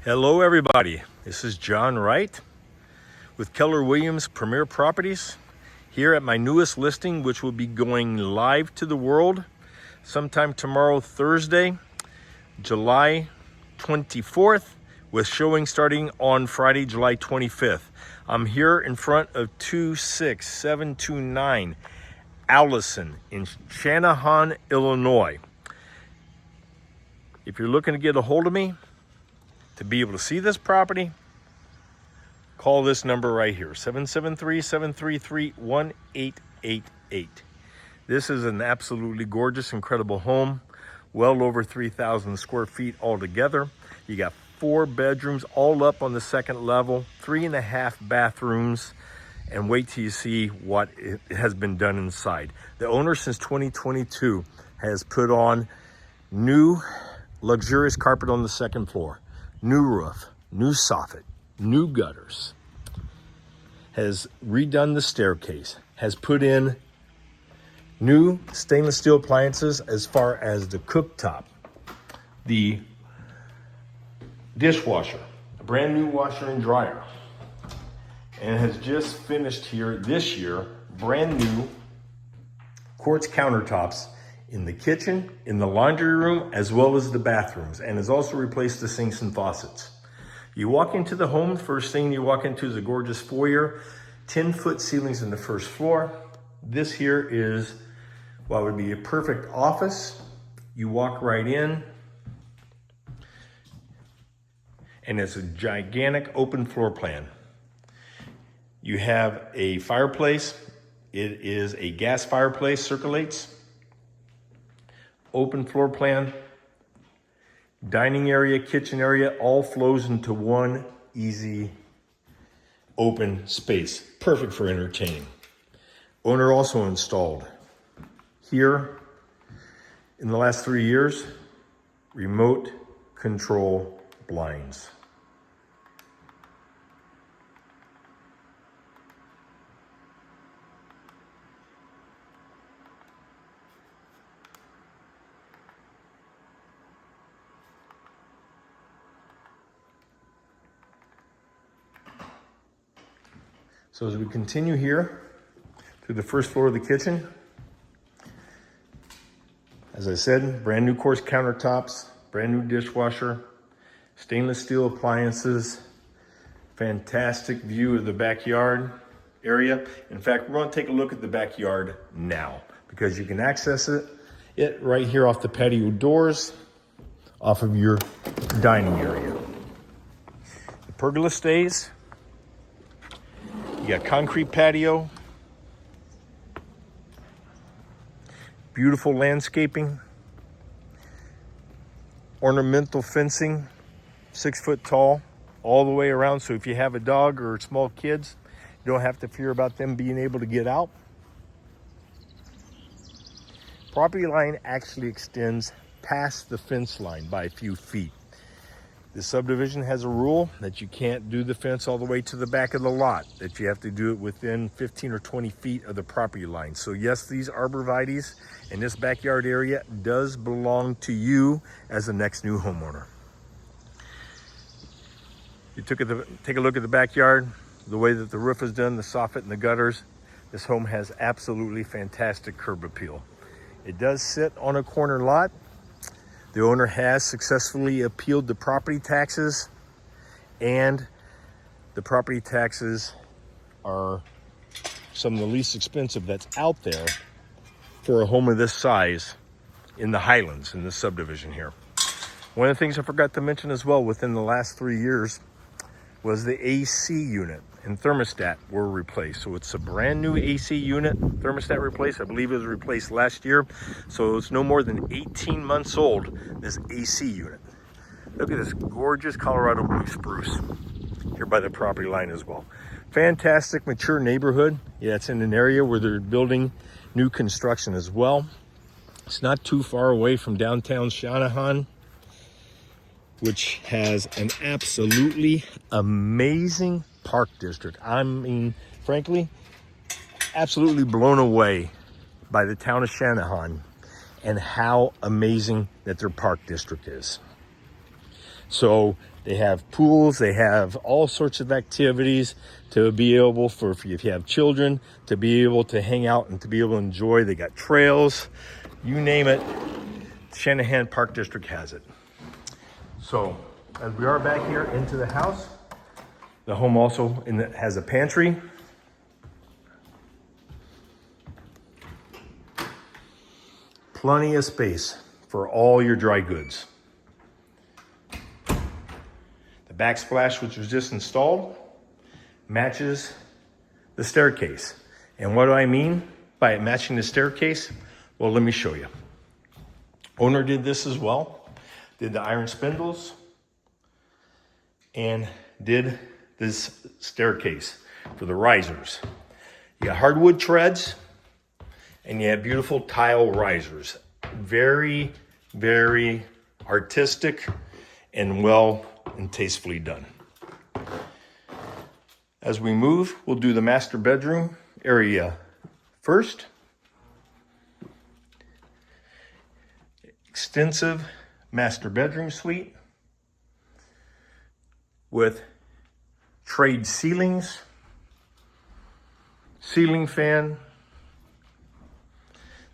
Hello everybody, this is John Wright with Keller Williams Premier Properties here at my newest listing, which will be going live to the world sometime tomorrow, Thursday, July 24th, with showing starting on Friday, July 25th. I'm here in front of 26729 Allison in Channahon, Illinois. If you're looking to get a hold of me to be able to see this property, call this number right here, 773-733-1888. This is an absolutely gorgeous, incredible home, well over 3,000 square feet altogether. You got 4 bedrooms all up on the second level, 3.5 bathrooms, and wait till you see what it has been done inside. The owner since 2022 has put on new luxurious carpet on the second floor, new roof, new soffit, new gutters, has redone the staircase, has put in new stainless steel appliances as far as the cooktop, the dishwasher, a brand new washer and dryer, and has just finished here this year brand new quartz countertops in the kitchen, in the laundry room, as well as the bathrooms, and has also replaced the sinks and faucets. You walk into the home, first thing you walk into is a gorgeous foyer, 10-foot ceilings in the first floor. This here is what would be a perfect office. You walk right in, and it's a gigantic open floor plan. You have a fireplace. It is a gas fireplace, circulates. Open floor plan, dining area, kitchen area, all flows into one easy open space. Perfect for entertaining. Owner also installed here in the last 3 years, remote control blinds. So as we continue here through the first floor of the kitchen, as I said, brand new quartz countertops, brand new dishwasher, stainless steel appliances, fantastic view of the backyard area. In fact, we're going to take a look at the backyard now because you can access it right here off the patio doors, off of your dining area. The pergola stays. You got concrete patio, beautiful landscaping, ornamental fencing, 6 foot tall, all the way around. So if you have a dog or small kids, you don't have to fear about them being able to get out. Property line actually extends past the fence line by a few feet. The subdivision has a rule that you can't do the fence all the way to the back of the lot, that you have to do it within 15 or 20 feet of the property line. So yes, these arborvitaes and this backyard area does belong to you as the next new homeowner. You take a look at the backyard, the way that the roof is done, the soffit and the gutters. This home has absolutely fantastic curb appeal. It does sit on a corner lot. The owner has successfully appealed the property taxes, and the property taxes are some of the least expensive that's out there for a home of this size in the Highlands in this subdivision here. One of the things I forgot to mention as well within the last 3 years was the AC unit and thermostat were replaced. So it's a brand new AC unit, thermostat replaced. I believe it was replaced last year. So it's no more than 18 months old, this AC unit. Look at this gorgeous Colorado blue spruce here by the property line as well. Fantastic, mature neighborhood. Yeah, it's in an area where they're building new construction as well. It's not too far away from downtown Channahon, which has an absolutely amazing park district. I mean, frankly, absolutely blown away by the town of Channahon and how amazing that their park district is. So they have pools, they have all sorts of activities to be able for if you have children to be able to hang out and to be able to enjoy. They got trails, you name it. Channahon Park District has it. So as we are back here into the house, the home also has a pantry. Plenty of space for all your dry goods. The backsplash, which was just installed, matches the staircase. And what do I mean by it matching the staircase? Well, let me show you. Owner did this as well, did the iron spindles, and did this staircase for the risers. You got hardwood treads, and you have beautiful tile risers. Very, very artistic and well and tastefully done. As we move, we'll do the master bedroom area first. Extensive master bedroom suite with trade ceilings, ceiling fan.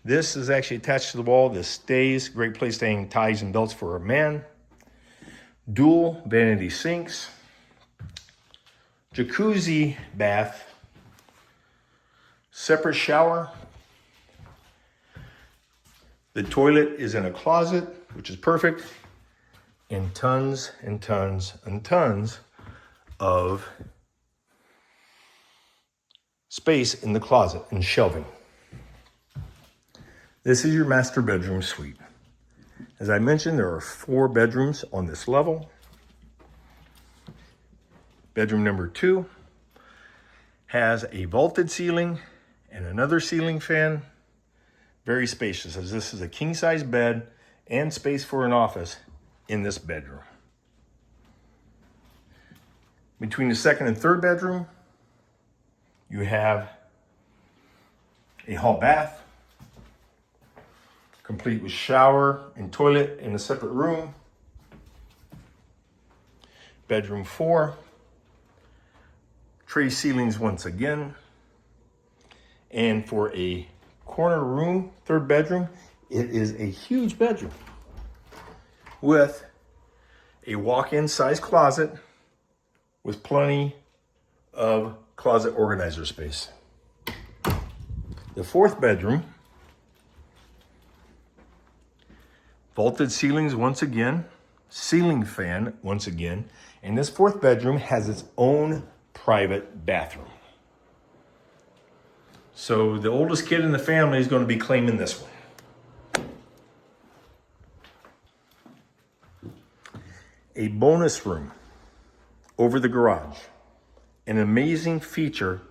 This is actually attached to the wall. This stays. Great place to hang ties and belts for a man. Dual vanity sinks. Jacuzzi bath. Separate shower. The toilet is in a closet, which is perfect. And tons and tons and tons of space in the closet and shelving. This is your master bedroom suite. As I mentioned, there are 4 bedrooms on this level. Bedroom number 2 has a vaulted ceiling and another ceiling fan. Very spacious, as this is a king-size bed and space for an office in this bedroom. Between the second and third bedroom, you have a hall bath, complete with shower and toilet in a separate room. Bedroom 4, tray ceilings once again. And for a corner room, third bedroom, it is a huge bedroom with a walk-in size closet with plenty of closet organizer space. The fourth bedroom, vaulted ceilings once again, ceiling fan once again, and this fourth bedroom has its own private bathroom. So the oldest kid in the family is going to be claiming this one. A bonus room over the garage. An amazing feature.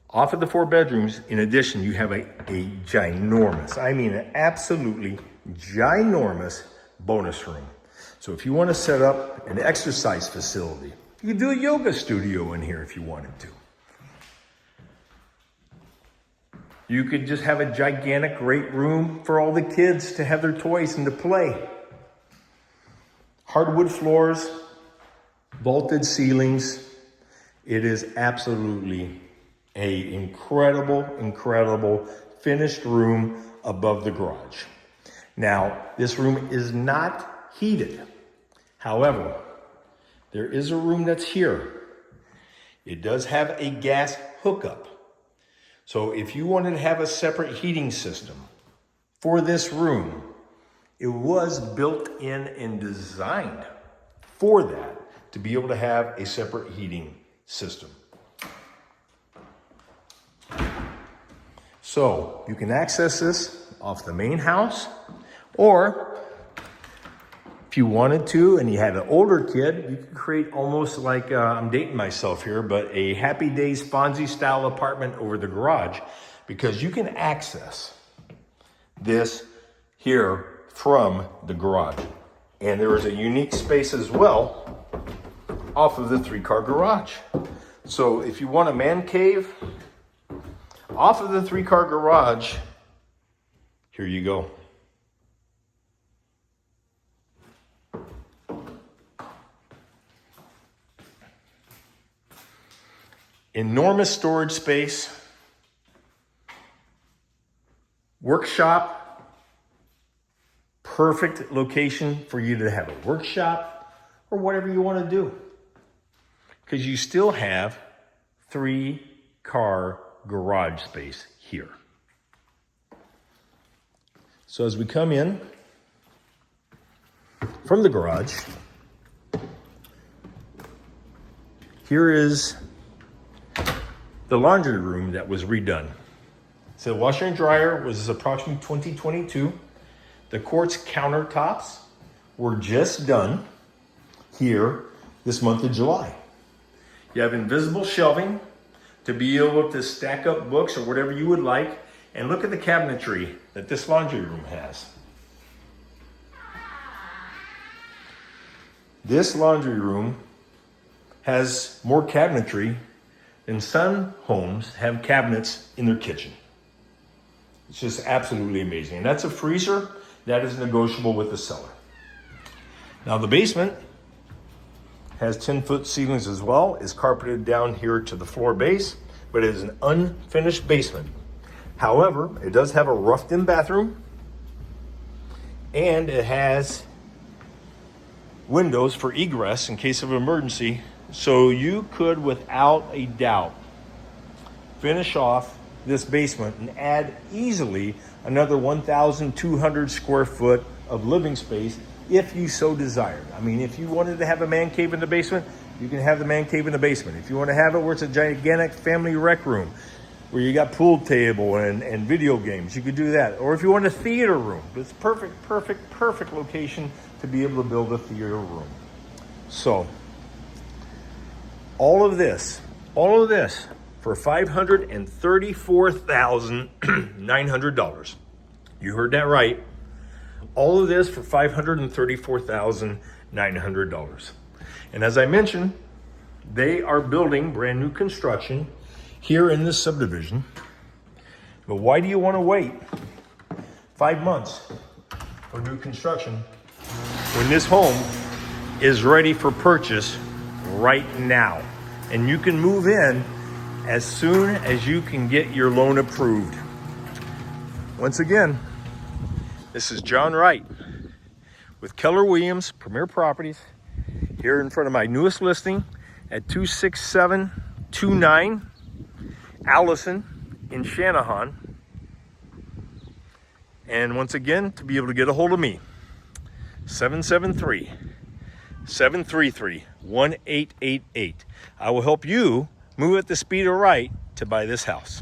Off of the 4 bedrooms, in addition, you have a ginormous, I mean an absolutely ginormous bonus room. So if you want to set up an exercise facility, you can do a yoga studio in here if you wanted to. You could just have a gigantic, great room for all the kids to have their toys and to play. Hardwood floors, vaulted ceilings. It is absolutely an incredible finished room above the garage. Now, this room is not heated. However, there is a room that's here. It does have a gas hookup. So if you wanted to have a separate heating system for this room, it was built in and designed for that, to be able to have a separate heating system. So you can access this off the main house, or if you wanted to and you had an older kid, you could create almost like, I'm dating myself here, but a Happy Days Fonzie style apartment over the garage, because you can access this here from the garage. And there is a unique space as well off of the 3-car garage. So if you want a man cave off of the 3-car garage, here you go. Enormous storage space. Workshop. Perfect location for you to have a workshop or whatever you want to do. Because you still have 3-car garage space here. So as we come in from the garage, here is the laundry room that was redone. So the washer and dryer was approximately 2022. The quartz countertops were just done here this month of July. You have invisible shelving to be able to stack up books or whatever you would like. And look at the cabinetry that this laundry room has. This laundry room has more cabinetry than some homes have cabinets in their kitchen. It's just absolutely amazing. And that's a freezer that is negotiable with the seller. Now the basement has 10-foot ceilings as well. It's carpeted down here to the floor base, but it is an unfinished basement. However, it does have a roughed-in bathroom, and it has windows for egress in case of emergency. So you could, without a doubt, finish off this basement and add easily another 1,200 square foot of living space if you so desired. I mean, if you wanted to have a man cave in the basement, you can have the man cave in the basement. If you want to have it where it's a gigantic family rec room, where you got pool table and video games, you could do that. Or if you want a theater room, it's perfect location to be able to build a theater room. So, all of this for $534,900. You heard that right. All of this for $534,900. And as I mentioned, they are building brand new construction here in this subdivision. But why do you want to wait 5 months for new construction when this home is ready for purchase right now? And you can move in as soon as you can get your loan approved. Once again, this is John Wright with Keller Williams Premier Properties here in front of my newest listing at 26729 Allison in Channahon. And once again, to be able to get a hold of me, 773-733-1888. I will help you move at the speed of right to buy this house.